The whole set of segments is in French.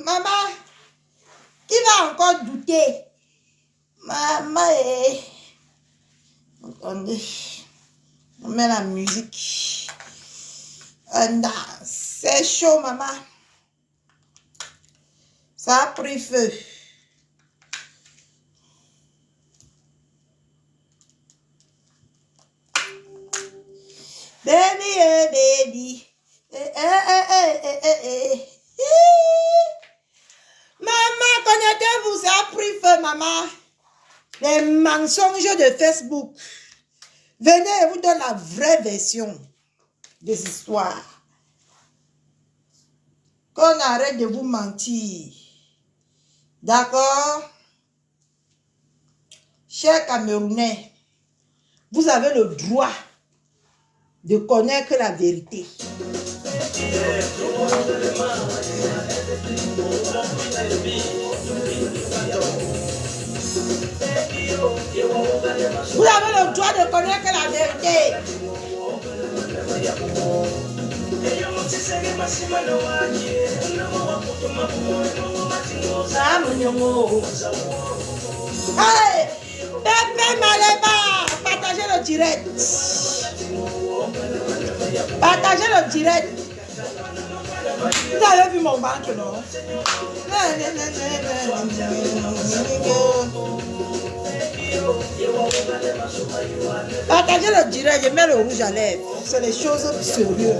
Maman, qui va encore douter? Maman, attendez, on met la musique. C'est chaud, maman. Ça a pris feu. Baby, baby. Maman, connectez-vous, ça a pris feu, maman. Les mensonges de Facebook. Venez, je vous donne la vraie version des histoires. Qu'on arrête de vous mentir. D'accord? Chers Camerounais, vous avez le droit de connaître la vérité. Vous avez le droit de connaître la vérité. Allez, Pépé Maleba, partagez le direct. Partagez le direct. Vous avez vu mon ventre, non? Partagez le direct, je mets le rouge à lèvres. C'est les choses sérieuses.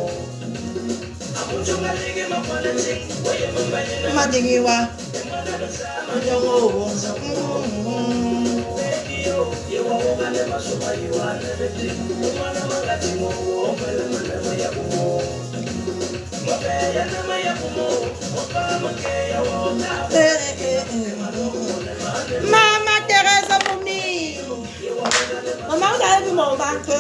Maman Thérèse Moumi. Maman, vous avez vu mon ventre?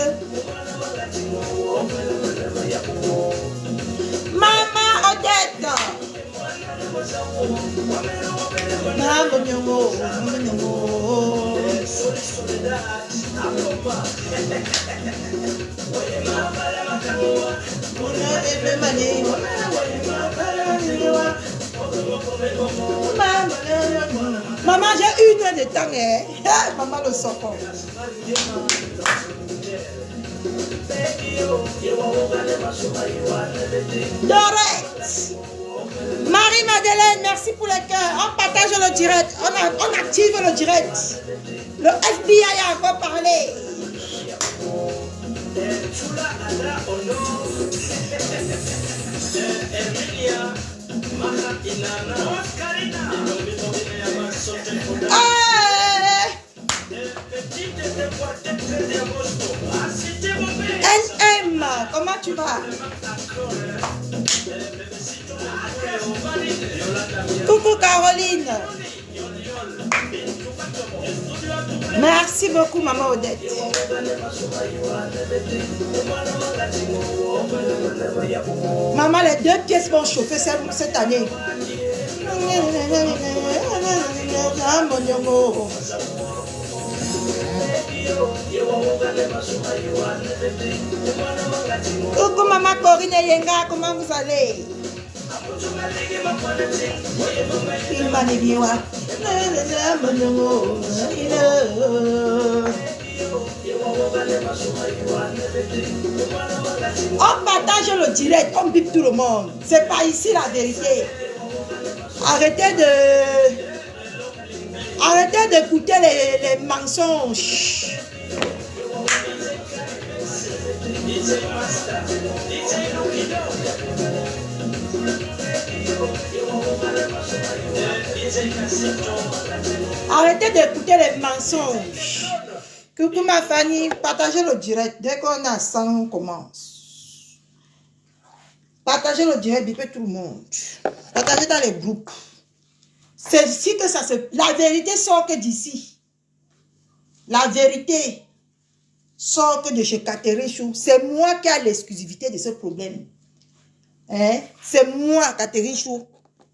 Maman Odette. Maman, j'ai 1 heure de temps, hein? Maman le sort. Dorette. Marie-Madeleine, merci pour les cœurs. On partage le direct. On active le direct. Le FBI a encore parlé. NM, comment tu vas? Coucou Caroline. Merci beaucoup, maman Odette. Maman, les 2 pièces vont chauffer cette année. Coucou maman Corinne et Yenga, comment vous allez? On partage le direct, on bip tout le monde. C'est pas ici la vérité. Arrêtez d'écouter les mensonges. Arrêtez d'écouter les mensonges. Coucou ma famille, partagez le direct. Dès qu'on a 100, on commence. Partagez le direct, bipez tout le monde. Partagez dans les groupes. C'est ici que ça se... La vérité sort que d'ici. La vérité sort que de chez Catherine Chou. C'est moi qui ai l'exclusivité de ce problème. Hein? C'est moi, Catherine Chou,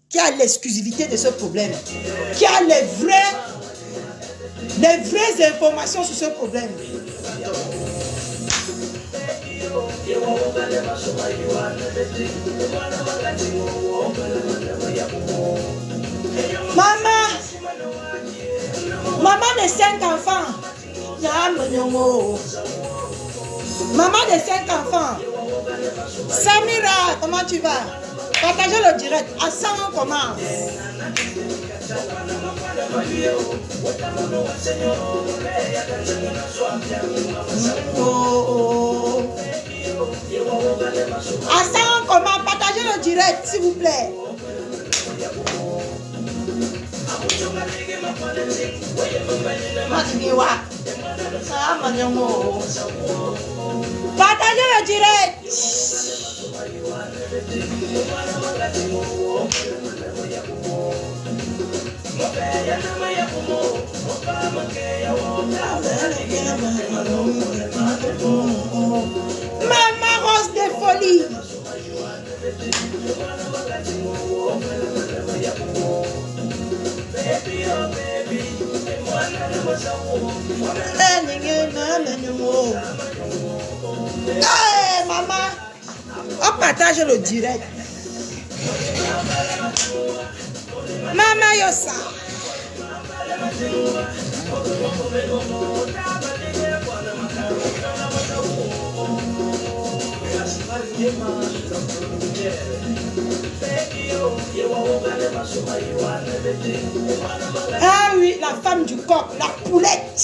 qui a l'exclusivité de ce problème. Qui a les vraies informations sur ce problème. Maman de 5 enfants. Maman de 5 enfants. Samira, comment tu vas? Partagez le direct. À 100, on commence. À 100, on commence. Partagez le direct, s'il vous plaît. Partagez le direct. Maman Rose de folie. Hey, maman, on partage le direct. Maman Yosa. Ah oui, la femme du coq, la poulette.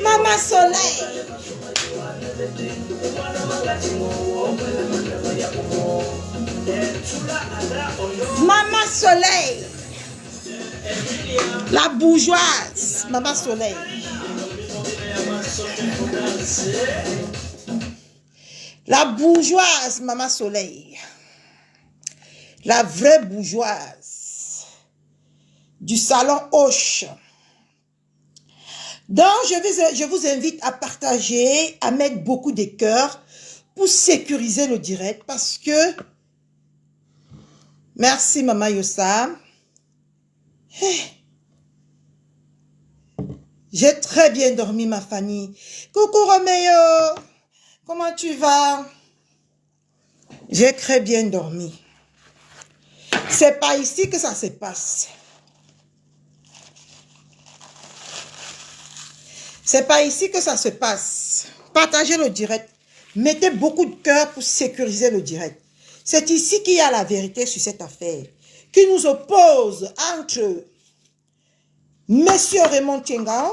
Maman Soleil. Maman Soleil. La bourgeoise. Maman Soleil. La bourgeoise, Maman Soleil. La vraie bourgeoise. Du salon Hoche. Donc, je vous invite à partager, à mettre beaucoup de cœurs pour sécuriser le direct parce que... Merci, Maman Yosa. J'ai très bien dormi, ma Fanny. Coucou, Roméo. Comment tu vas? J'ai très bien dormi. C'est pas ici que ça se passe. C'est pas ici que ça se passe. Partagez le direct. Mettez beaucoup de cœur pour sécuriser le direct. C'est ici qu'il y a la vérité sur cette affaire. Qui nous oppose entre Monsieur Raymond Tiengan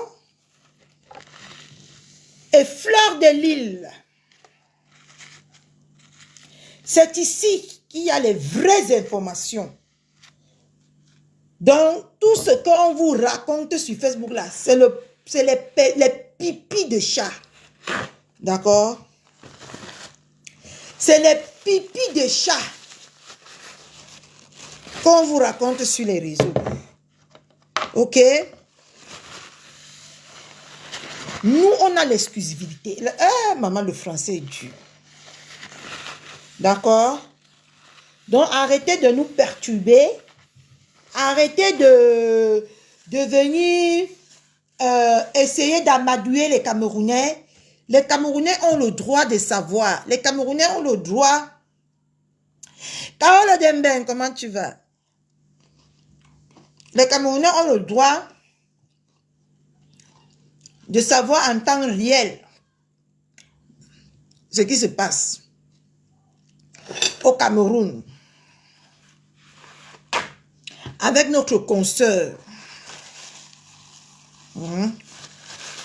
et Fleur de Lille. C'est ici qu'il y a les vraies informations. Donc, tout ce qu'on vous raconte sur Facebook là, c'est les pipis de chat. D'accord? C'est les pipis de chat qu'on vous raconte sur les réseaux. Ok? Nous, on a l'exclusivité. Ah, maman, le français est dur. D'accord? Donc, arrêtez de nous perturber. Arrêtez de venir essayer d'amadouer les Camerounais. Les Camerounais ont le droit de savoir. Les Camerounais ont le droit. Kaolo Demben, comment tu vas? Les Camerounais ont le droit de savoir en temps réel ce qui se passe au Cameroun avec notre consoeur.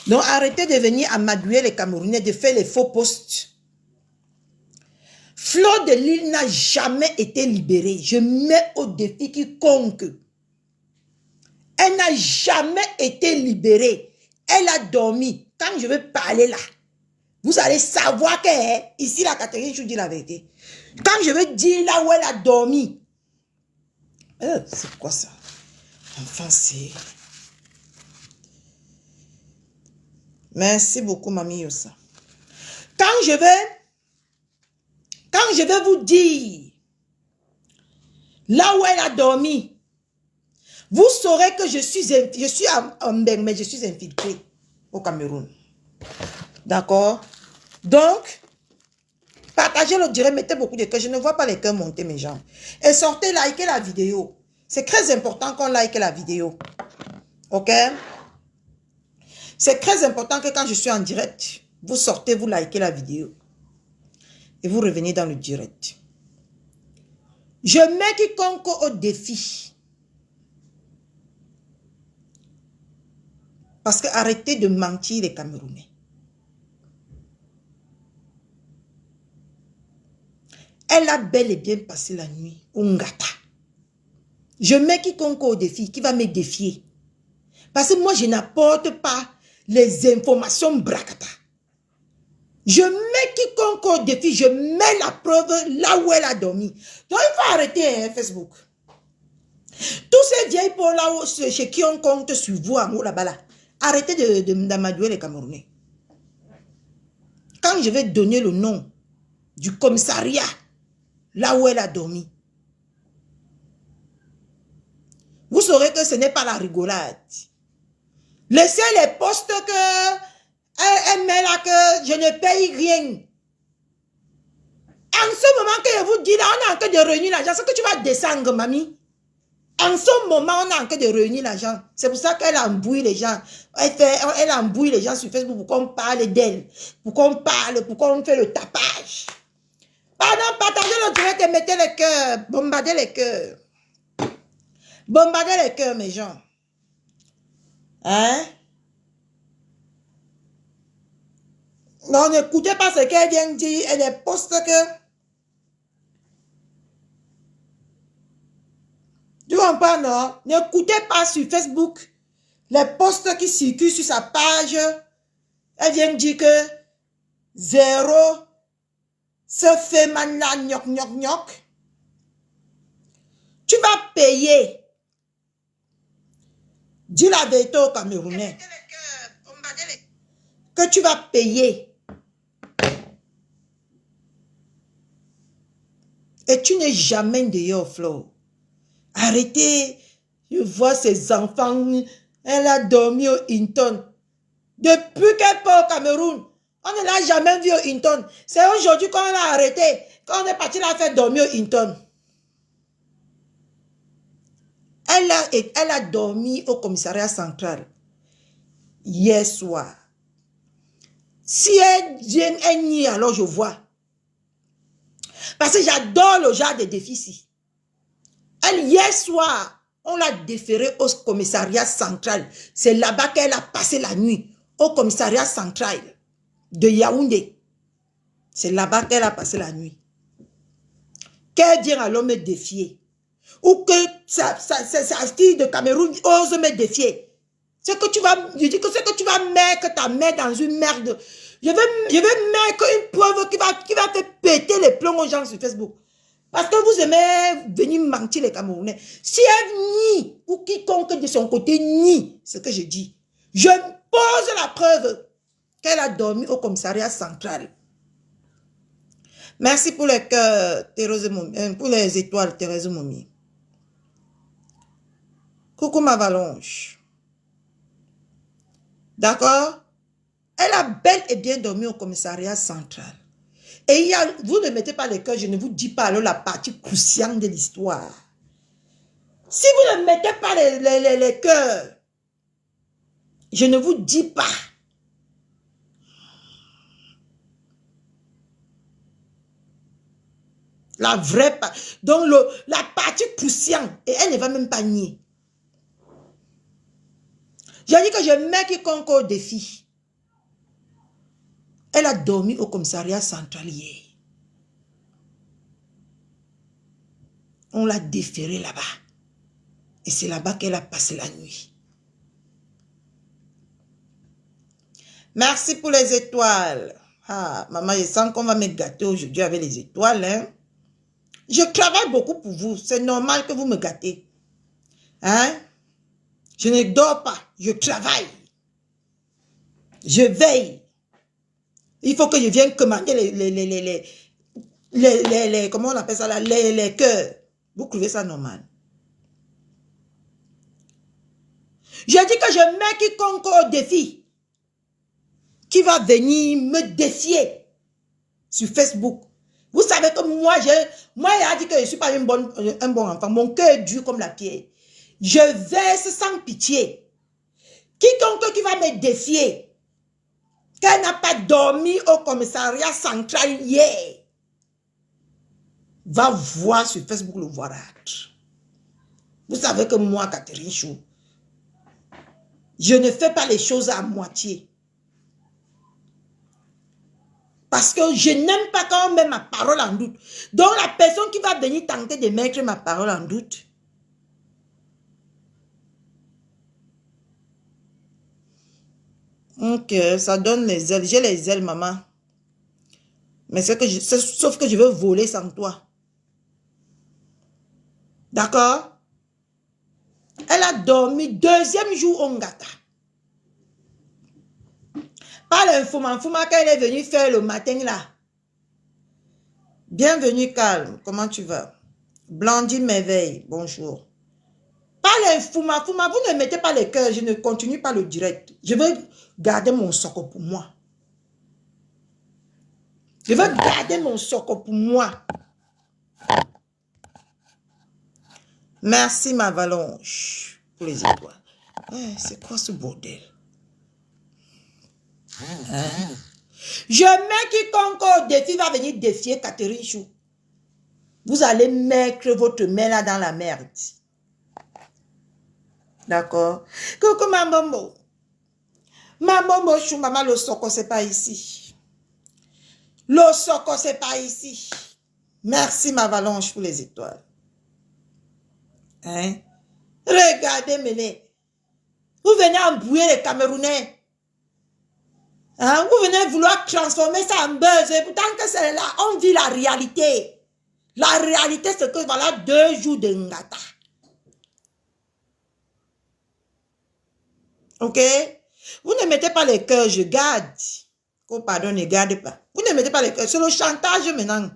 Donc arrêtez de venir amadouer les Camerounais, de faire les faux posts. Fleur de Lille n'a jamais été libérée. Je mets au défi quiconque. Elle n'a jamais été libérée. Elle a dormi. Quand je vais parler là, vous allez savoir que ici, la Catherine, je vous dis la vérité. Quand je vais dire là où elle a dormi. C'est quoi ça? Enfin, c'est... Merci beaucoup, Mamie Yosa. Quand je vais vous dire là où elle a dormi, vous saurez que je suis en Mbeng, mais je suis infiltrée au Cameroun. D'accord? Donc, partagez partagez le direct, mettez beaucoup de cœurs. Je ne vois pas les cœurs monter, mes gens. Et sortez, likez la vidéo. C'est très important qu'on like la vidéo. Ok? C'est très important que quand je suis en direct, vous sortez, vous likez la vidéo. Et vous revenez dans le direct. Je mets quiconque au défi. Parce que arrêtez de mentir les Camerounais. Elle a bel et bien passé la nuit au Ngata. Je mets quiconque au défi, qui va me défier. Parce que moi, je n'apporte pas les informations bracata. Je mets quiconque au défi, je mets la preuve là où elle a dormi. Donc, il faut arrêter Facebook. Tous ces vieilles pour là où, chez qui on compte sur vous en haut là-bas là. Arrêtez d'amadouer les Camerounais. Quand je vais donner le nom du commissariat, là où elle a dormi, vous saurez que ce n'est pas la rigolade. Laissez les postes que elle met là que je ne paye rien. En ce moment que je vous dis là, on a encore de réunir l'argent. C'est que tu vas descendre, mamie. En ce moment, on a encore de réunir l'argent. C'est pour ça qu'elle embrouille les gens. Elle embrouille les gens sur Facebook pour qu'on parle d'elle. Pour qu'on parle, pour qu'on fait le tapage. Pardon, partagez le direct et mettez les cœurs. Bombardez les cœurs. Bombardez les cœurs, mes gens. Hein? Non, n'écoutez pas ce qu'elle vient de dire. Elle est poste que... Tu comprends, non? N'écoutez pas sur Facebook les posts qui circulent sur sa page. Elle vient de dire que zéro se fait maintenant gnoc gnoc gnoc. Tu vas payer. Dis la vérité aux Camerounais. Que tu vas payer. Et tu n'es jamais dehors, Flo. Arrêtez. Je vois ses enfants. Elle a dormi au Hinton. Depuis qu'elle part au Cameroun, on ne l'a jamais vu au Hinton. C'est aujourd'hui qu'on l'a arrêté. Quand on est parti la faire dormir au Hinton. Elle a dormi au commissariat central. Hier soir. Si elle vient, elle nie, alors je vois. Parce que j'adore le genre de déficit. Elle, hier soir, on l'a déférée au commissariat central. C'est là-bas qu'elle a passé la nuit. Au commissariat central de Yaoundé. C'est là-bas qu'elle a passé la nuit. Qu'elle vient alors me défier. Ou que sa fille de Cameroun ose me défier. C'est que tu vas, je dis que c'est que tu vas mettre ta main dans une merde. Je vais mettre une preuve qui va te péter les plombs aux gens sur Facebook. Parce que vous aimez venir mentir les Camerounais. Si elle nie, ou quiconque de son côté nie ce que je dis, je pose la preuve qu'elle a dormi au commissariat central. Merci pour les cœurs, pour les étoiles, Thérèse Momi. Coucou ma Valonge. D'accord? Elle a bel et bien dormi au commissariat central. Et vous ne mettez pas les cœurs, je ne vous dis pas alors la partie cruciale de l'histoire. Si vous ne mettez pas les cœurs, je ne vous dis pas. La vraie partie. Donc la partie cruciale, et elle ne va même pas nier. J'ai dit que je mets quiconque au défi. Elle a dormi au commissariat central hier. On l'a déférée là-bas. Et c'est là-bas qu'elle a passé la nuit. Merci pour les étoiles. Ah, maman, je sens qu'on va me gâter aujourd'hui avec les étoiles. Hein? Je travaille beaucoup pour vous. C'est normal que vous me gâtez. Hein? Je ne dors pas. Je travaille. Je veille. Il faut que je vienne commander comment on appelle ça là, les cœurs. Vous trouvez ça normal? Je dis que je mets quiconque au défi qui va venir me défier sur Facebook. Vous savez que moi, il a dit que je ne suis pas un bon enfant. Mon cœur est dur comme la pierre. Je verse sans pitié. Quiconque qui va me défier, qu'elle n'a pas dormi au commissariat central hier, va voir sur Facebook le voirâtre. Vous savez que moi, Catherine Chou, je ne fais pas les choses à moitié. Parce que je n'aime pas quand on met ma parole en doute. Donc la personne qui va venir tenter de mettre ma parole en doute, ok, ça donne les ailes. J'ai les ailes, maman. Mais sauf que je veux voler sans toi. D'accord? Elle a dormi 2e jour au Ngata. Pas l'infouma qu'elle est venue faire le matin là. Bienvenue, calme. Comment tu vas? Blandine Merveille, bonjour. Pas l'infouma, vous ne mettez pas les cœurs, je ne continue pas le direct. Je veux garder mon socle pour moi. Je veux garder mon socle pour moi. Merci, ma Valonche, pour les étoiles. C'est quoi ce bordel? Hein? Je mets quiconque au défi va venir défier Catherine Chou. Vous allez mettre votre main là dans la merde. D'accord? Coucou Mambo. Mambo Chou, maman, le soko, c'est pas ici. Le soko, c'est pas ici. Merci, ma Valonche, pour les étoiles. Hein? Regardez, Mélé. Vous venez embrouiller les Camerounais. Hein? Vous venez vouloir transformer ça en buzz. Et pourtant que c'est là, on vit la réalité. La réalité, c'est que voilà 2 jours de Ngata. Ok? Vous ne mettez pas les cœurs, je garde. Oh, pardon, ne gardez pas. Vous ne mettez pas les cœurs. C'est le chantage maintenant.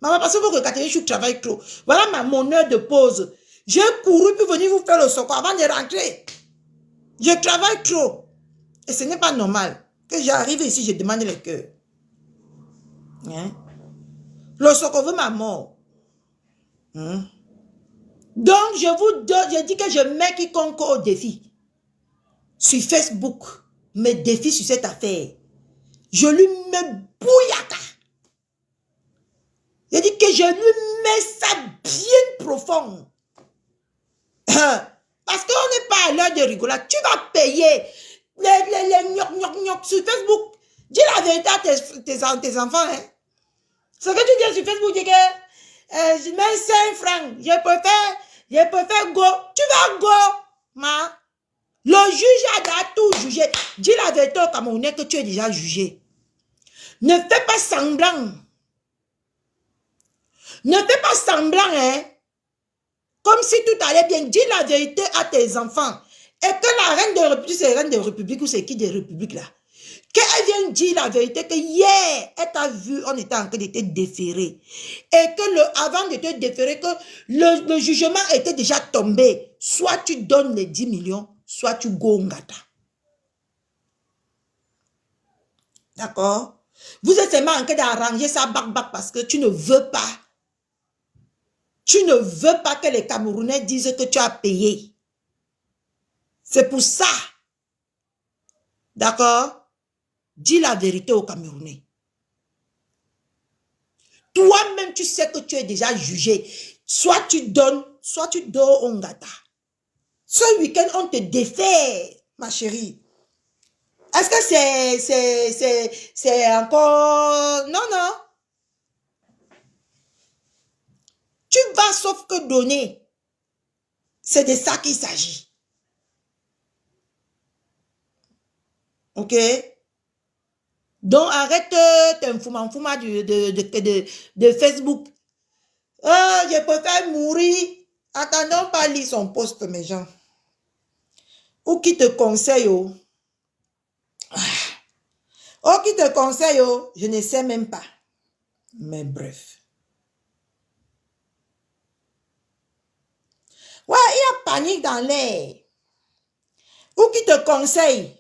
Maman, parce que vous Catherine Chou travaille trop. Voilà mon heure de pause. J'ai couru pour venir vous faire le secours avant de rentrer. Je travaille trop. Et ce n'est pas normal que j'arrive ici, je demande les cœurs. Hein? Le secours veut ma mort. Hein? Donc, je dis que je mets quiconque au défi. Sur Facebook, me défie sur cette affaire. Je lui mets bouillaka. Je dis que je lui mets ça bien profond. Parce qu'on n'est pas à l'heure de rigolade. Tu vas payer les gnoc sur Facebook. Dis la vérité à tes enfants. Hein. Ce que tu dis sur Facebook, dis que je mets 5 francs. Je préfère go. Tu vas go. Ma. Le juge a tout jugé. Dis la vérité au Camerounais que tu es déjà jugé. Ne fais pas semblant. Ne fais pas semblant, hein. Comme si tout allait bien. Dis la vérité à tes enfants. Et que la reine de République, c'est la reine de République ou c'est qui des Républiques là? Qu'elle vienne dire la vérité que hier, elle t'a vu, on était en train de te déférer. Et que avant de te déférer, que le jugement était déjà tombé. Soit tu donnes les 10 millions, soit tu go ngata. D'accord? Vous êtes seulement en train d'arranger ça bac parce que tu ne veux pas. Tu ne veux pas que les Camerounais disent que tu as payé. C'est pour ça. D'accord? Dis la vérité aux Camerounais. Toi-même, tu sais que tu es déjà jugé. Soit tu donnes, soit tu dors au Ngata. Ce week-end, on te défait, ma chérie. Est-ce que c'est encore... Non, non. Tu vas sauf que donner. C'est de ça qu'il s'agit. Ok? Donc, arrête tes fouma de Facebook. Je préfère mourir. Attendons pas lire son poste, mes gens. Ou qui te conseille, oh. Oh, qui te conseille, oh. Je ne sais même pas. Mais bref. Ouais, il y a panique dans l'air. Ou qui te conseille.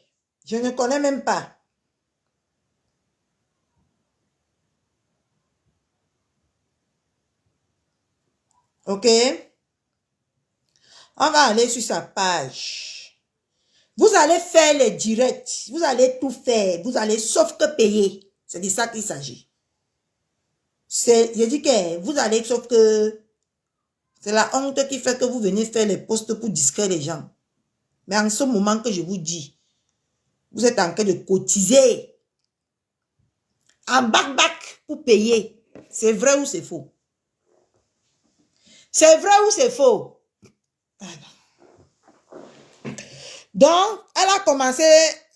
Je ne connais même pas. Ok? On va aller sur sa page. Vous allez faire les directs. Vous allez tout faire. Vous allez sauf que payer. C'est de ça qu'il s'agit. Je dis que vous allez sauf que c'est la honte qui fait que vous venez faire les posts pour distraire les gens. Mais en ce moment que je vous dis, vous êtes en train de cotiser en back pour payer. C'est vrai ou c'est faux? C'est vrai ou c'est faux? Donc, elle a commencé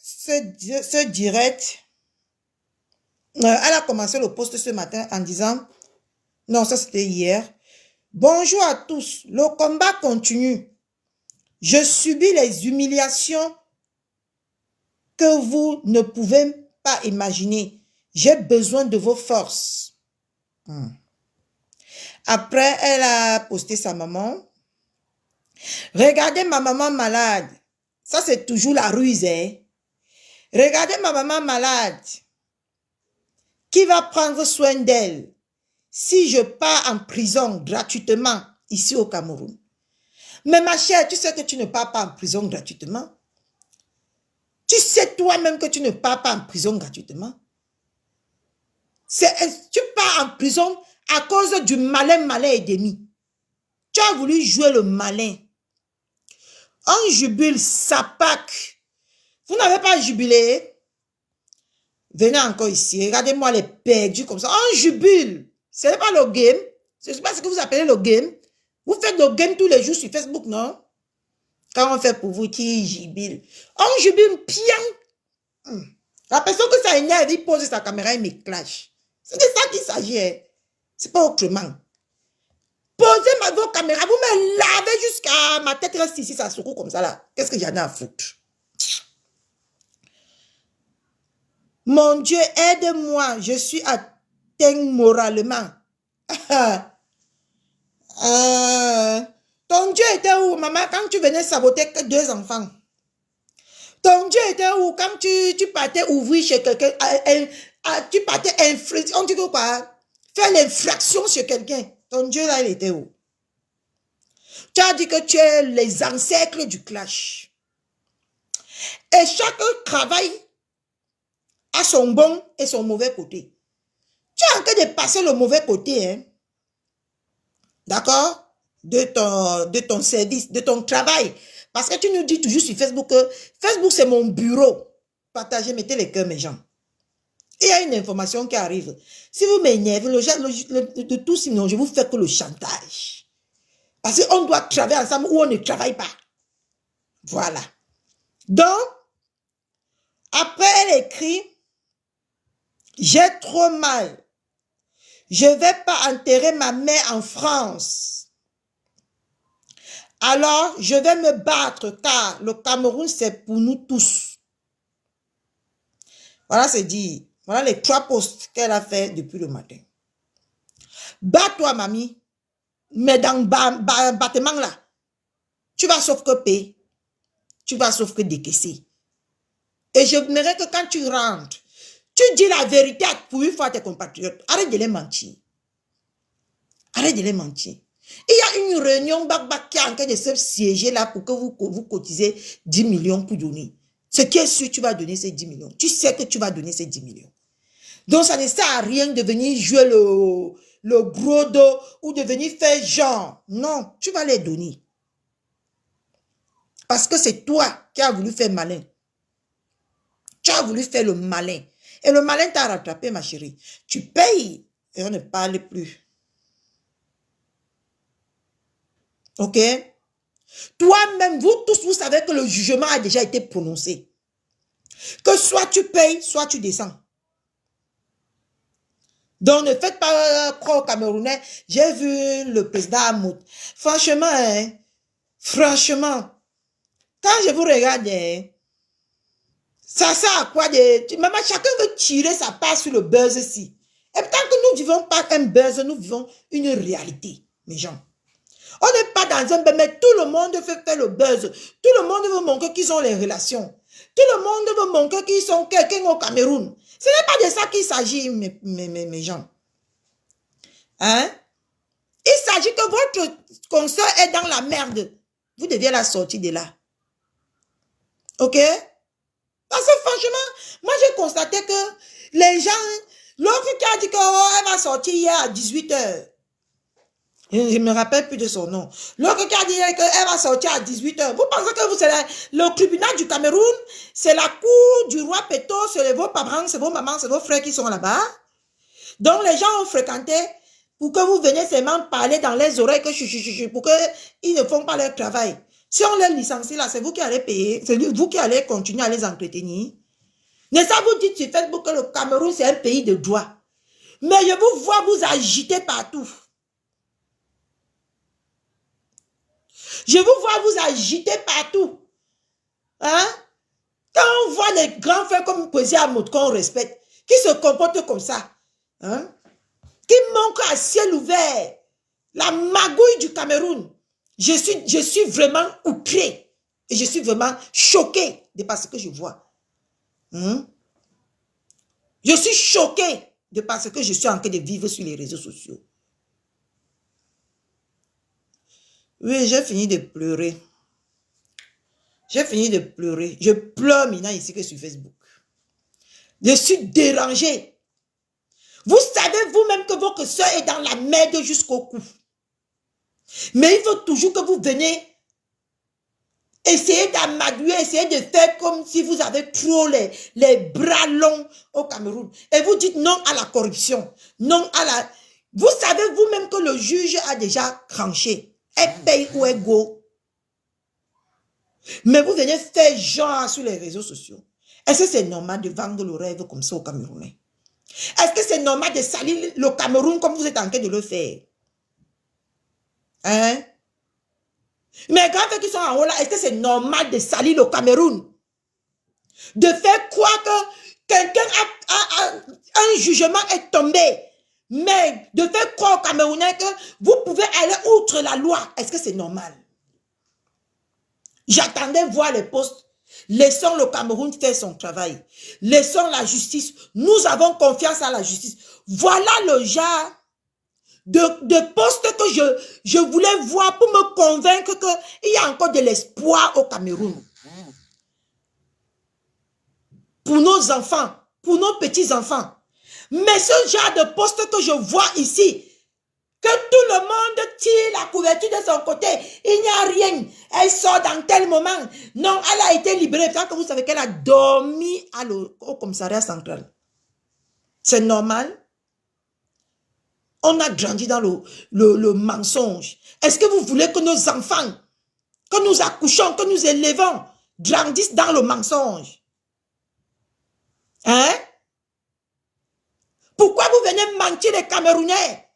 ce direct. Elle a commencé le post ce matin en disant, non, ça c'était hier. Bonjour à tous, le combat continue. Je subis les humiliations que vous ne pouvez pas imaginer. J'ai besoin de vos forces. Après, elle a posté sa maman. Regardez ma maman malade. Ça, c'est toujours la ruse, hein. Regardez ma maman malade. Qui va prendre soin d'elle si je pars en prison gratuitement ici au Cameroun? Mais ma chère, tu sais que tu ne pars pas en prison gratuitement? Tu sais toi-même que tu ne pars pas en prison gratuitement? Tu pars en prison à cause du malin et demi. Tu as voulu jouer le malin. On jubile sa Pâques. Vous n'avez pas jubilé? Venez encore ici. Regardez-moi les perdus comme ça. On jubile. Ce n'est pas le game. Ce n'est pas ce que vous appelez le game. Vous faites le game tous les jours sur Facebook, non? Quand on fait pour vous qui jubile. On jubile bien. La personne que ça énerve, il pose sa caméra et me clash. C'est de ça qu'il s'agit. Hein. C'est pas autrement. Posez vos caméras. Vous me lavez jusqu'à ma tête reste ici, ça secoue comme ça là. Qu'est-ce que j'en ai à foutre? Mon Dieu, aide-moi. Je suis atteint moralement. Ton Dieu était où, maman, quand tu venais saboter que 2 enfants? Ton Dieu était où quand tu partais ouvrir chez quelqu'un? Tu partais on dit quoi? Faire l'infraction chez quelqu'un. Ton Dieu là, il était où? Tu as dit que tu es les ancêtres du clash. Et chaque travail a son bon et son mauvais côté. Tu es en train de passer le mauvais côté, hein? D'accord? De ton service, de ton travail. Parce que tu nous dis toujours sur Facebook que Facebook, c'est mon bureau. Partagez, mettez les cœurs, mes gens. Il y a une information qui arrive. Si vous m'énervez, de tout sinon, je vous fais que le chantage. Parce qu'on doit travailler ensemble ou on ne travaille pas. Voilà. Donc, après, elle écrit, j'ai trop mal. Je ne vais pas enterrer ma mère en France. Alors, je vais me battre car le Cameroun, c'est pour nous tous. Voilà, c'est dit. Voilà les 3 posts qu'elle a fait depuis le matin. Bats-toi, mamie. Mais dans le bâtiment là, tu vas sauf que payer. Tu vas sauf que décaisser. Et je voudrais que quand tu rentres, tu dis la vérité pour une fois à tes compatriotes. Arrête de les mentir. Arrête de les mentir. Il y a une réunion qui est en train de se siéger là pour que vous cotisez 10 millions pour donner. Ce qui est sûr, tu vas donner ces 10 millions. Tu sais que tu vas donner ces 10 millions. Donc, ça ne sert à rien de venir jouer le gros dos ou de venir faire genre. Non, tu vas les donner. Parce que c'est toi qui as voulu faire malin. Tu as voulu faire le malin. Et le malin t'a rattrapé, ma chérie. Tu payes et on ne parle plus. Ok? Toi-même, vous tous, vous savez que le jugement a déjà été prononcé. Que soit tu payes, soit tu descends. Donc, ne faites pas croire aux Camerounais. J'ai vu le président Hamoud. Franchement, hein, franchement, quand je vous regarde, hein, ça sert à quoi de... Maman, chacun veut tirer sa part sur le buzz ici. Et tant que nous ne vivons pas un buzz, nous vivons une réalité, mes gens. On n'est pas dans un buzz, mais tout le monde veut faire le buzz. Tout le monde veut montrer qu'ils ont les relations. Tout le monde veut montrer qu'ils sont quelqu'un au Cameroun. Ce n'est pas de ça qu'il s'agit, mes gens. Hein? Il s'agit que votre consoeur est dans la merde. Vous deviez la sortir de là. Ok? Parce que franchement, moi j'ai constaté que les gens, l'autre qui a dit qu'elle va sortir hier à 18h. Je ne me rappelle plus de son nom. L'autre qui a dit qu'elle va sortir à 18h. Vous pensez que vous c'est le tribunal du Cameroun, c'est la cour du roi Péto, c'est vos parents, c'est vos mamans, c'est vos frères qui sont là-bas. Donc les gens ont fréquenté pour que vous veniez seulement parler dans les oreilles que pour qu'ils ne font pas leur travail. Si on les licencie là, c'est vous qui allez payer, c'est vous qui allez continuer à les entretenir. Mais ça vous dit sur Facebook que le Cameroun c'est un pays de droit. Mais je vous vois vous agiter partout. Je vous vois vous agiter partout. Hein? Quand on voit les grands frères comme Poésie Amoud qu'on respecte, qui se comportent comme ça, hein? Qui manquent à ciel ouvert, la magouille du Cameroun, je suis vraiment outré et je suis vraiment choqué de par ce que je vois. Hein? Je suis choqué de par ce que je suis en train de vivre sur les réseaux sociaux. Oui, j'ai fini de pleurer. J'ai fini de pleurer. Je pleure maintenant ici que sur Facebook. Je suis dérangé. Vous savez vous-même que votre soeur est dans la merde jusqu'au cou. Mais il faut toujours que vous venez essayer d'amadouer, essayer de faire comme si vous avez trop les bras longs au Cameroun. Et vous dites non à la corruption. Non à la... Vous savez vous-même que le juge a déjà tranché. Elle paye ou elle go. Mais vous venez faire genre sur les réseaux sociaux. Est-ce que c'est normal de vendre le rêve comme ça aux Camerounais? Est-ce que c'est normal de salir le Cameroun comme vous êtes en train de le faire? Hein? Mais quand ceux qui sont en haut là, est-ce que c'est normal de salir le Cameroun? De faire croire que quelqu'un un jugement est tombé. Mais de faire croire aux Camerounais que vous pouvez aller outre la loi. Est-ce que c'est normal? J'attendais voir les postes. Laissons le Cameroun faire son travail. Laissons la justice. Nous avons confiance à la justice. Voilà le genre de postes que je voulais voir pour me convaincre qu'il y a encore de l'espoir au Cameroun. Pour nos enfants, pour nos petits-enfants. Mais ce genre de poste que je vois ici, que tout le monde tire la couverture de son côté, il n'y a rien, elle sort dans tel moment. Non, elle a été libérée, parce que vous savez qu'elle a dormi au commissariat central. C'est normal. On a grandi dans le mensonge. Est-ce que vous voulez que nos enfants, que nous accouchons, que nous élevons, grandissent dans le mensonge? Hein? Pourquoi vous venez mentir les Camerounais?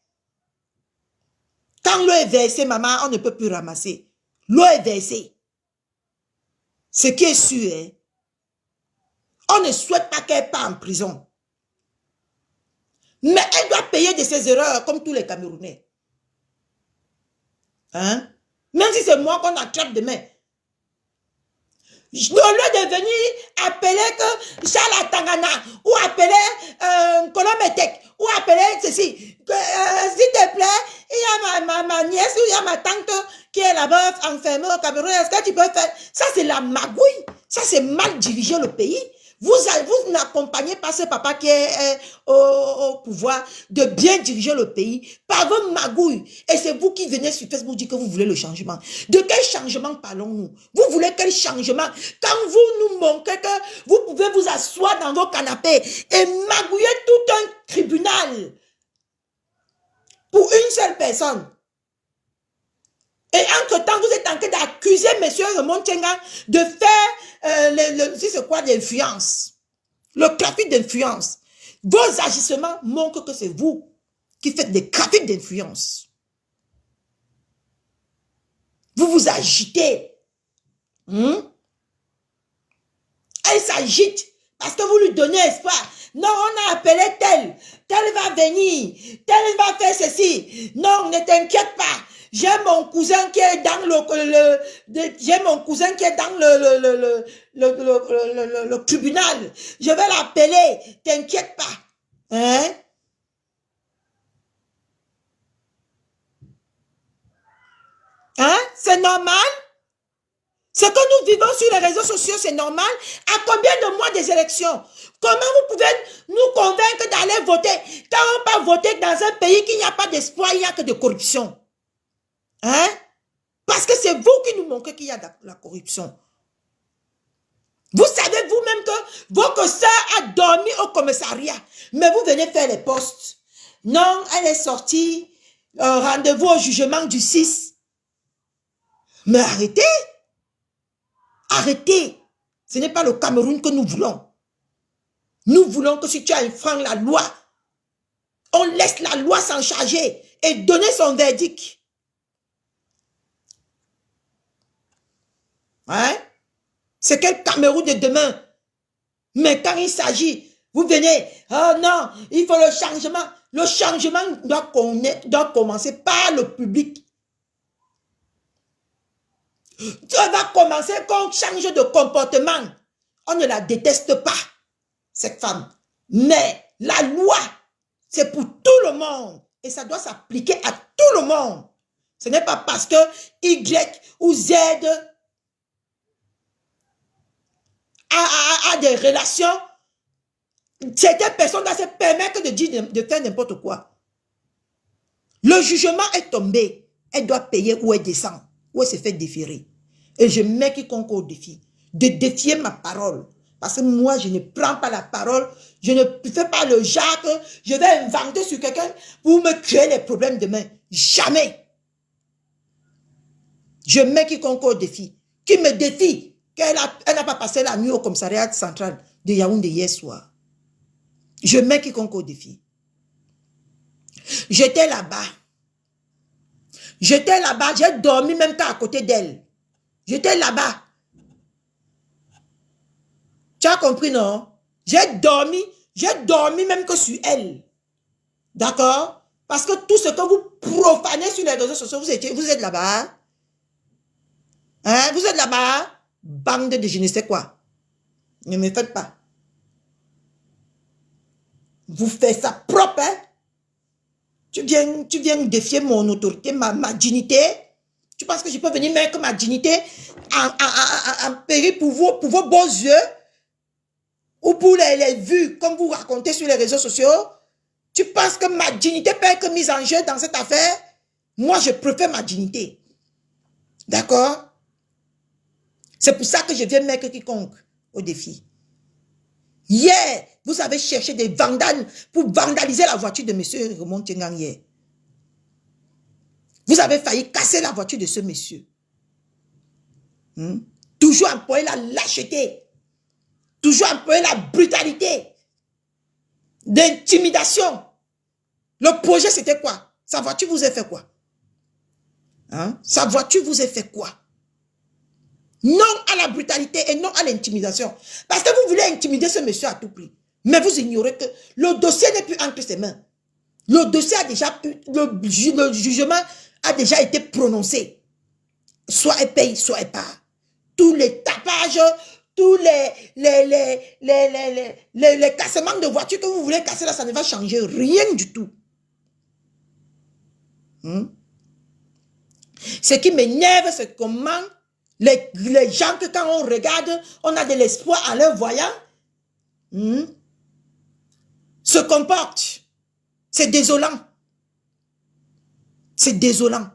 Quand l'eau est versée, maman, on ne peut plus ramasser. L'eau est versée. Ce qui est sûr, hein? On ne souhaite pas qu'elle parte en prison. Mais elle doit payer de ses erreurs comme tous les Camerounais. Hein? Même si c'est moi qu'on attrape demain. Au lieu de venir appeler que Charles Tangana ou appeler Colometek ou appeler ceci, s'il te plaît, il y a ma nièce ou il y a ma tante qui est là-bas enfermée au Cameroun, est-ce que tu peux faire? Ça c'est la magouille, ça c'est mal diriger le pays. Vous n'accompagnez pas ce papa qui est au pouvoir de bien diriger le pays par vos magouilles. Et c'est vous qui venez sur Facebook dire que vous voulez le changement. De quel changement parlons-nous? Vous voulez quel changement? Quand vous nous montrez que vous pouvez vous asseoir dans vos canapés et magouiller tout un tribunal pour une seule personne. Et entre-temps, vous êtes en train d'accuser M. Raymond Tchenga de faire c'est quoi l'influence, le trafic d'influence. Vos agissements montrent que c'est vous qui faites des trafics d'influence. Vous vous agitez. Elle s'agite parce que vous lui donnez espoir. Non, on a appelé tel va venir, tel va faire ceci. Non, ne t'inquiète pas. J'ai mon cousin qui est dans le tribunal. Je vais l'appeler. T'inquiète pas. Hein? C'est normal. Ce que nous vivons sur les réseaux sociaux, c'est normal. À combien de mois des élections? Comment vous pouvez nous convaincre d'aller voter quand on va voter dans un pays qui n'y a pas d'espoir, il n'y a que de corruption? Hein? Parce que c'est vous qui nous montrez qu'il y a de la corruption. Vous savez vous-même que votre soeur a dormi au commissariat, mais vous venez faire les postes. Non, elle est sortie, rendez-vous au jugement du 6. Mais arrêtez. Arrêtez. Ce n'est pas le Cameroun que nous voulons. Nous voulons que si tu as enfreint la loi, on laisse la loi s'en charger et donner son verdict. Hein? C'est quel Cameroun de demain? Mais quand il s'agit, vous venez, oh non, il faut le changement. Le changement doit commencer par le public. Ça va commencer qu'on change de comportement. On ne la déteste pas, cette femme. Mais la loi, c'est pour tout le monde. Et ça doit s'appliquer à tout le monde. Ce n'est pas parce que Y ou Z a des relations. Certaines personnes doivent se permettre de dire de faire n'importe quoi. Le jugement est tombé. Elle doit payer ou elle descend. Ou elle se fait déférer. Et je mets quiconque au défi. De défier ma parole. Parce que moi, je ne prends pas la parole. Je ne fais pas le genre que je vais inventer sur quelqu'un pour me créer des problèmes demain. Jamais. Je mets quiconque au défi. Qui me défie qu'elle n'a pas passé la nuit au commissariat central de Yaoundé hier soir. Je mets quiconque au défi. J'étais là-bas. J'étais là-bas. J'ai dormi même pas à côté d'elle. J'étais là-bas. Tu as compris, non? J'ai dormi même que sur elle. D'accord? Parce que tout ce que vous profanez sur les réseaux sociaux, vous êtes là-bas. Hein? Vous êtes là-bas. Bande de je ne sais quoi. Ne me faites pas. Vous faites ça propre, hein? Tu viens défier mon autorité, ma dignité. Tu penses que je peux venir mettre ma dignité en péril pour vos beaux yeux? Ou pour les vues, comme vous racontez sur les réseaux sociaux? Tu penses que ma dignité peut être mise en jeu dans cette affaire? Moi, je préfère ma dignité. D'accord? C'est pour ça que je viens mettre quiconque au défi. Hier, vous avez cherché des vandales pour vandaliser la voiture de M. Raymond Tchengang hier. Vous avez failli casser la voiture de ce monsieur. Toujours employer la lâcheté. Toujours employer la brutalité. D'intimidation. Le projet, c'était quoi? Sa voiture vous a fait quoi? Hein? Sa voiture vous a fait quoi? Non à la brutalité et non à l'intimidation. Parce que vous voulez intimider ce monsieur à tout prix. Mais vous ignorez que le dossier n'est plus entre ses mains. Le dossier a déjà, le jugement a déjà été prononcé. Soit elle paye, soit elle part. Tous les tapages, tous les cassements de voitures que vous voulez casser là, ça ne va changer rien du tout. Ce qui m'énerve, c'est comment les gens que quand on regarde, on a de l'espoir en leur voyant, se comportent. C'est désolant. C'est désolant.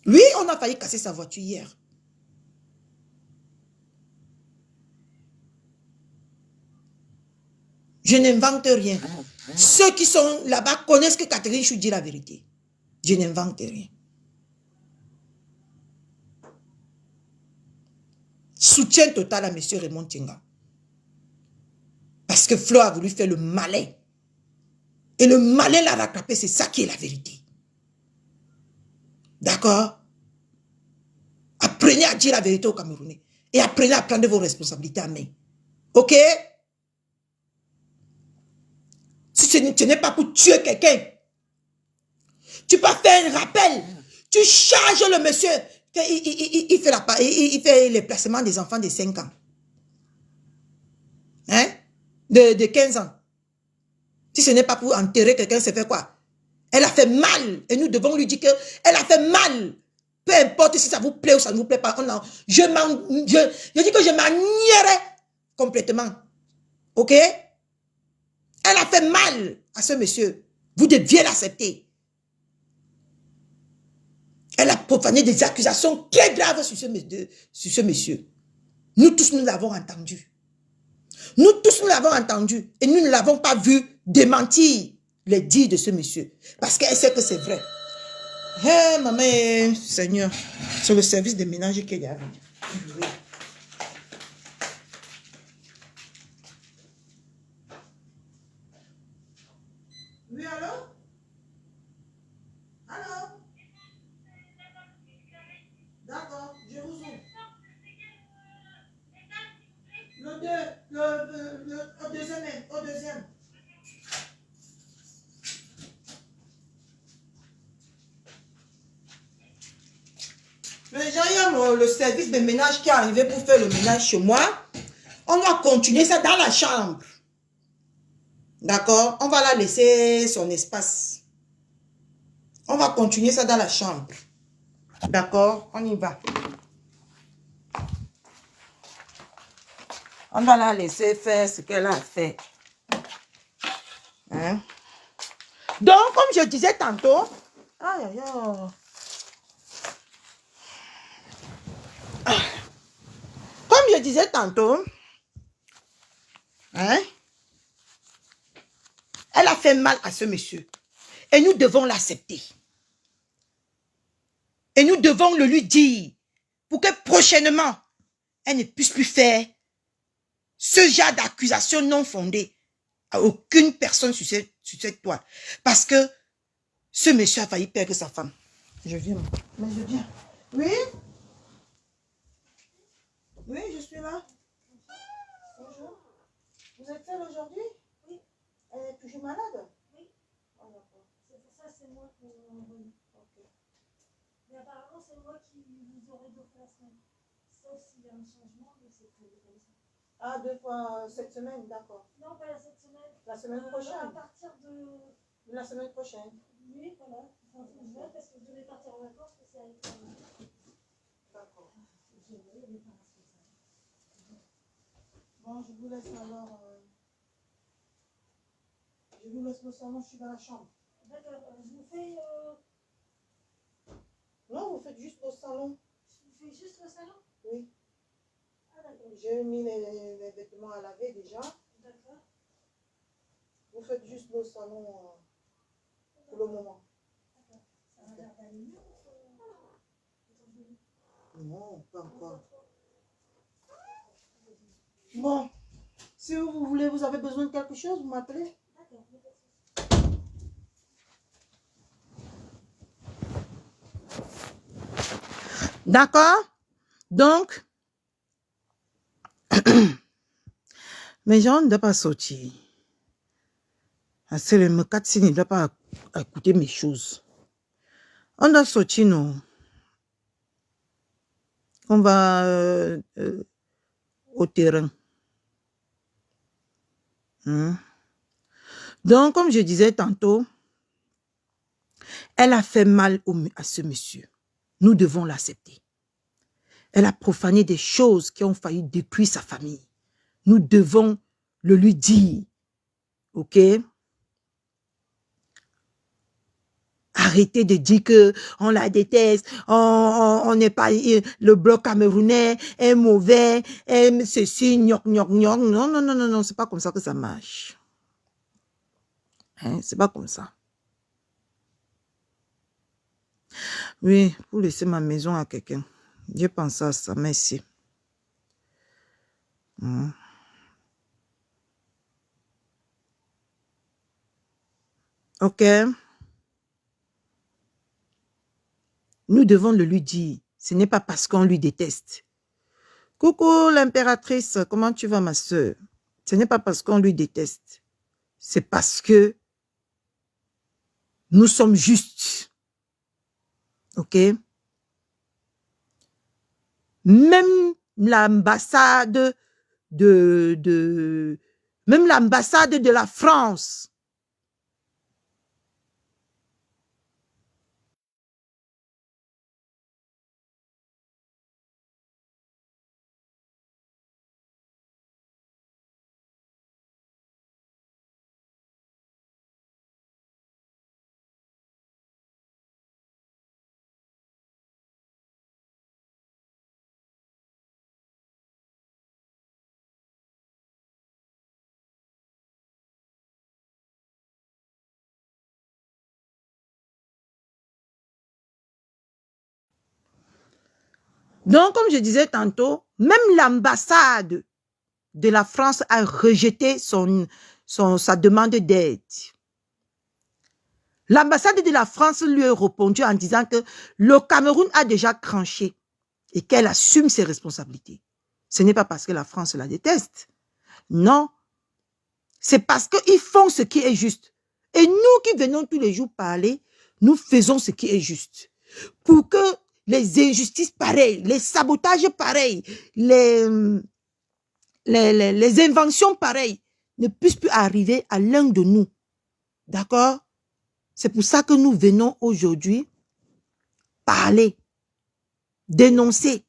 Oui, on a failli casser sa voiture hier. Je n'invente rien. Ceux qui sont là-bas connaissent que Catherine Chou dit la vérité. Je n'invente rien. Soutien total à M. Raymond Tchengang. Parce que Flo a voulu faire le malin. Et le malin l'a rattrapé, c'est ça qui est la vérité. D'accord? Apprenez à dire la vérité aux Camerounais. Et apprenez à prendre vos responsabilités en main. Ok? Si ce n'est pas pour tuer quelqu'un, tu peux faire un rappel. Tu charges le monsieur. Il fait les placements des enfants de 5 ans. Hein? De 15 ans. Si ce n'est pas pour enterrer quelqu'un, c'est fait quoi? Elle a fait mal. Et nous devons lui dire qu'elle a fait mal. Peu importe si ça vous plaît ou ça ne vous plaît pas. Je dis que je m'en nierai complètement. OK? Elle a fait mal à ce monsieur. Vous deviez l'accepter. Elle a profané des accusations très graves sur ce monsieur. Nous tous, nous l'avons entendu. Nous tous, nous l'avons entendu. Et nous ne l'avons pas vu démentir les dires de ce monsieur. Parce qu'elle sait que c'est vrai. Hé, maman, Seigneur, c'est le service de ménage qui est derrière. Oui, allô? Allô? D'accord, je vous ouvre. Au deuxième. Mais j'ai le service de ménage qui est arrivé pour faire le ménage chez moi. On va continuer ça dans la chambre. D'accord? On va la laisser son espace. On va continuer ça dans la chambre. D'accord? On y va. On va la laisser faire ce qu'elle a fait. Hein? Donc, comme je disais tantôt, aïe, aïe, aïe. Comme je disais tantôt, hein, elle a fait mal à ce monsieur. Et nous devons l'accepter. Et nous devons le lui dire pour que prochainement, elle ne puisse plus faire ce genre d'accusation non fondée à aucune personne sur cette toile. Parce que ce monsieur a failli perdre sa femme. Je viens. Mais je viens. Oui? Oui, je suis là. Bonjour. Vous êtes seule aujourd'hui? Oui. Elle est toujours malade? Oui. Oh, d'accord. C'est pour ça que c'est moi qui l'ai envoyé. Ok. Mais apparemment, c'est moi qui vous aurai 2 fois la semaine. Sauf s'il y a un changement, mais c'est prévu comme ça. Ah, 2 fois cette semaine, d'accord. Non, pas cette semaine. La semaine prochaine? À partir de la semaine prochaine. Oui, voilà. Enfin, parce que je devais partir en vacances, mais c'est avec d'accord. Bon, je vous laisse alors. Je vous laisse le salon, je suis dans la chambre. D'accord, je vous fais. Non, vous faites juste le salon. Je fais juste le salon? Oui. Ah, d'accord. J'ai mis les vêtements à laver déjà. D'accord. Vous faites juste le salon pour le moment. D'accord. Ça va l'air d'aller mieux? Non, pas encore. Bon, si vous voulez, vous avez besoin de quelque chose, vous m'appelez. D'accord. Donc, mais gens ne doivent pas sortir. C'est le Mekatsi ne doit pas écouter mes choses. On doit sortir, nous. On va au terrain. Donc, comme je disais tantôt, elle a fait mal à ce monsieur. Nous devons l'accepter. Elle a profané des choses qui ont failli détruire sa famille. Nous devons le lui dire. OK? Arrêtez de dire que on la déteste, on n'est pas, le bloc camerounais est mauvais, aime ceci, gnoc, gnoc, gnoc. Non, non, non, non, non, c'est pas comme ça que ça marche. Hein, c'est pas comme ça. Oui, pour laisser ma maison à quelqu'un. J'ai pensé à ça, merci. OK. Nous devons le lui dire. Ce n'est pas parce qu'on lui déteste. Coucou l'impératrice, comment tu vas ma soeur? Ce n'est pas parce qu'on lui déteste. C'est parce que nous sommes justes. OK? Même l'ambassade même l'ambassade de la France Donc, comme je disais tantôt, même l'ambassade de la France a rejeté sa demande d'aide. L'ambassade de la France lui a répondu en disant que le Cameroun a déjà tranché et qu'elle assume ses responsabilités. Ce n'est pas parce que la France la déteste. Non, c'est parce qu'ils font ce qui est juste. Et nous qui venons tous les jours parler, nous faisons ce qui est juste. Pour que les injustices pareilles, les sabotages pareils, les inventions pareilles ne puissent plus arriver à l'un de nous. D'accord? C'est pour ça que nous venons aujourd'hui parler, dénoncer.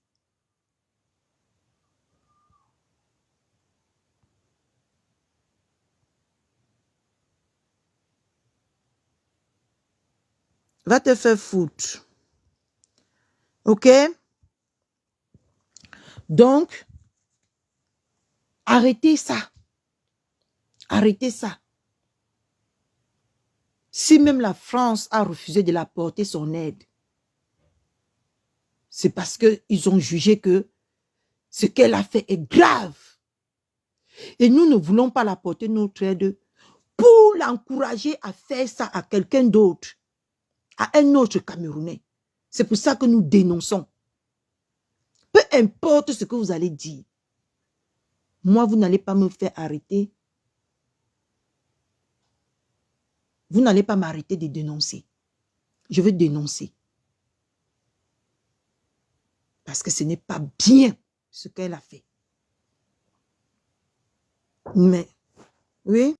Va te faire foutre. OK? Donc, arrêtez ça. Arrêtez ça. Si même la France a refusé de l'apporter son aide, c'est parce qu'ils ont jugé que ce qu'elle a fait est grave. Et nous ne voulons pas l'apporter notre aide pour l'encourager à faire ça à quelqu'un d'autre, à un autre Camerounais. C'est pour ça que nous dénonçons. Peu importe ce que vous allez dire, moi, vous n'allez pas me faire arrêter. Vous n'allez pas m'arrêter de dénoncer. Je veux dénoncer. Parce que ce n'est pas bien ce qu'elle a fait. Mais, oui.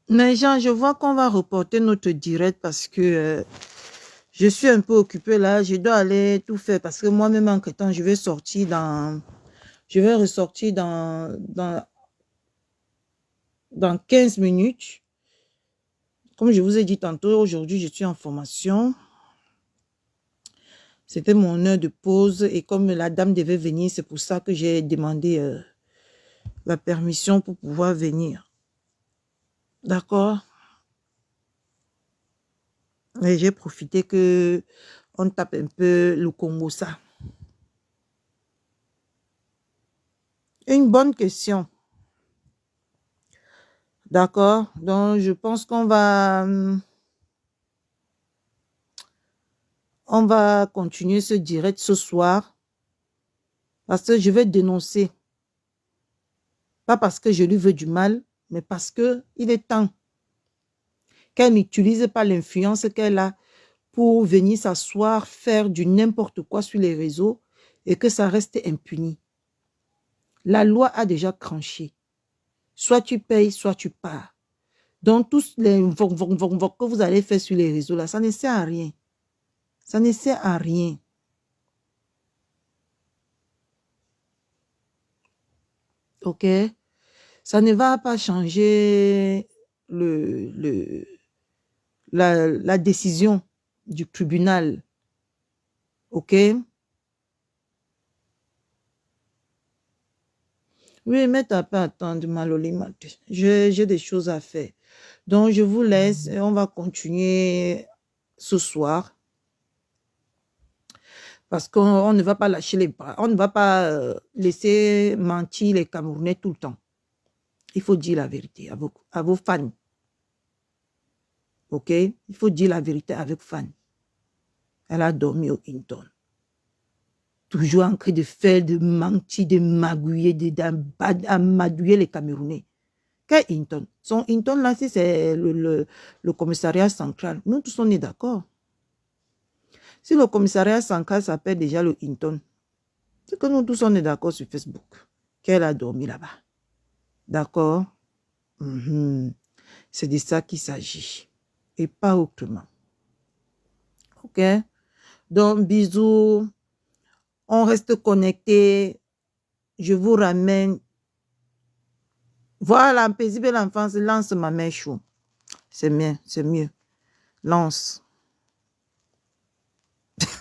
Mais Jean, je vois qu'on va reporter notre direct parce que je suis un peu occupée là. Je dois aller tout faire parce que moi-même, en temps, je vais sortir dans... Je vais ressortir dans 15 minutes. Comme je vous ai dit tantôt, aujourd'hui, je suis en formation. C'était mon heure de pause et comme la dame devait venir, c'est pour ça que j'ai demandé la permission pour pouvoir venir. D'accord? Et j'ai profité que on tape un peu le Congo, ça. Une bonne question. D'accord? Donc, je pense qu'on va... On va continuer ce direct ce soir. Parce que je vais dénoncer. Pas parce que je lui veux du mal, mais parce que il est temps qu'elle n'utilise pas l'influence qu'elle a pour venir s'asseoir, faire du n'importe quoi sur les réseaux et que ça reste impuni. La loi a déjà tranché. Soit tu payes, soit tu pars. Donc, tous les que vous allez faire sur les réseaux, là, ça ne sert à rien. Ça ne sert à rien. OK? Ça ne va pas changer la décision du tribunal. OK? Oui, mais t'as pas à attendre, Maloli Maté. J'ai des choses à faire. Donc, je vous laisse et on va continuer ce soir. Parce qu'on ne va pas lâcher les bras. On ne va pas laisser mentir les Camerounais tout le temps. Il faut dire la vérité à vos fans. OK? Il faut dire la vérité avec fans. Elle a dormi au Hinton. Toujours en train de faire, de mentir, de magouiller, d'amadouiller les Camerounais. Quel Hinton? Son Hinton là, si c'est le commissariat central, nous tous on est d'accord. Si le commissariat central s'appelle déjà le Hinton, c'est que nous tous on est d'accord sur Facebook qu'elle a dormi là-bas. D'accord? C'est de ça qu'il s'agit. Et pas autrement. Ok? Donc, bisous. On reste connecté. Je vous ramène. Voilà, paisible l'enfance. Lance ma mère chou. C'est mieux, c'est mieux. Lance.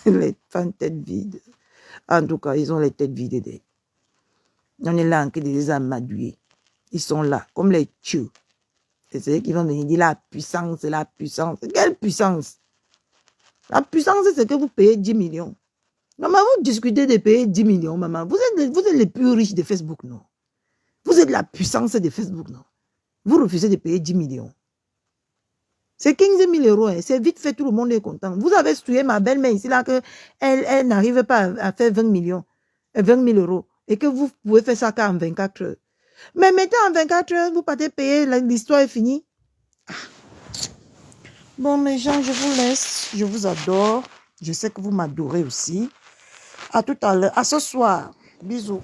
Les femmes tête vide. En tout cas, ils ont les têtes vides. On est là en train de les amadouer. Ils sont là, comme les tueux. C'est eux qui vont venir dire la puissance, la puissance. Quelle puissance? La puissance, c'est que vous payez 10 millions. Maman, vous discutez de payer 10 millions, maman. Vous êtes les plus riches de Facebook, non? Vous êtes la puissance de Facebook, non? Vous refusez de payer 10 millions. C'est 15 000 euros. Hein. C'est vite fait, tout le monde est content. Vous avez tué ma belle-mère ici, là, qu'elle n'arrive pas à faire 20 millions, 20 000 euros. Et que vous pouvez faire ça qu'en 24 heures. Mais mettez en 24 heures, vous partez payer, l'histoire est finie. Ah. Bon, mes gens, je vous laisse. Je vous adore. Je sais que vous m'adorez aussi. À tout à l'heure. À ce soir. Bisous.